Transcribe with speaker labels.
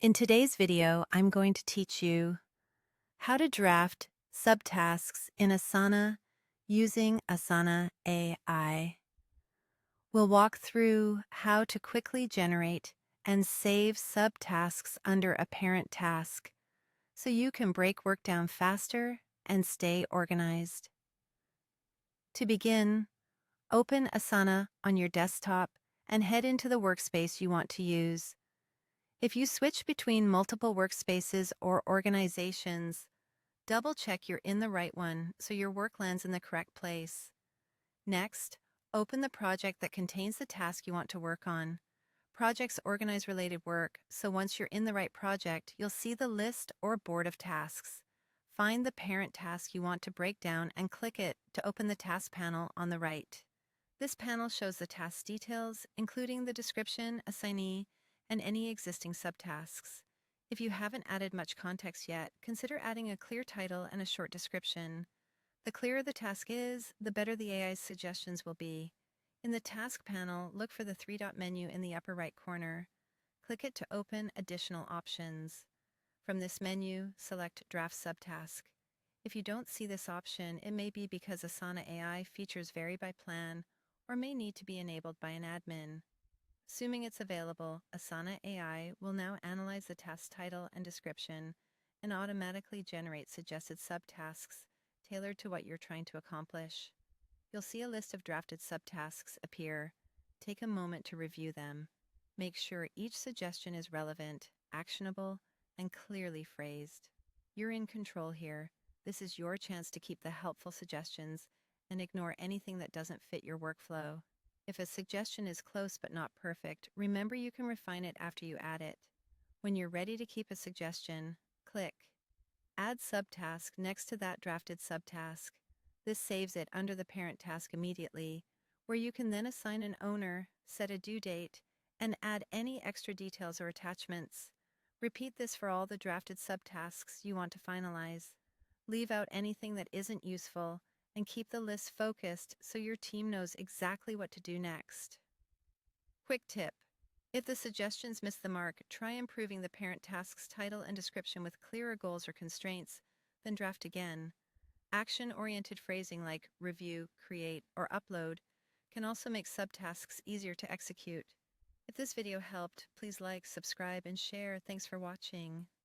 Speaker 1: In today's video, I'm going to teach you how to draft subtasks in Asana using Asana AI. We'll walk through how to quickly generate and save subtasks under a parent task so you can break work down faster and stay organized. To begin, open Asana on your desktop and head into the workspace you want to use. If you switch between multiple workspaces or organizations, double-check you're in the right one so your work lands in the correct place. Next, open the project that contains the task you want to work on. Projects organize related work, so once you're in the right project, you'll see the list or board of tasks. Find the parent task you want to break down and click it to open the task panel on the right. This panel shows the task details, including the description, assignee, and any existing subtasks. If you haven't added much context yet, consider adding a clear title and a short description. The clearer the task is, the better the AI's suggestions will be. In the task panel, look for the three-dot menu in the upper right corner. Click it to open additional options. From this menu, select Draft Subtask. If you don't see this option, it may be because Asana AI features vary by plan or may need to be enabled by an admin. Assuming it's available, Asana AI will now analyze the task title and description and automatically generate suggested subtasks tailored to what you're trying to accomplish. You'll see a list of drafted subtasks appear. Take a moment to review them. Make sure each suggestion is relevant, actionable, and clearly phrased. You're in control here. This is your chance to keep the helpful suggestions and ignore anything that doesn't fit your workflow. If a suggestion is close but not perfect, remember you can refine it after you add it. When you're ready to keep a suggestion, click Add Subtask next to that drafted subtask. This saves it under the parent task immediately, where you can then assign an owner, set a due date, and add any extra details or attachments. Repeat this for all the drafted subtasks you want to finalize. Leave out anything that isn't useful, and keep the list focused so your team knows exactly what to do next. Quick tip: if the suggestions miss the mark, try improving the parent task's title and description with clearer goals or constraints, then draft again. Action-oriented phrasing like review, create, or upload can also make subtasks easier to execute. If this video helped, please like, subscribe, and share. Thanks for watching.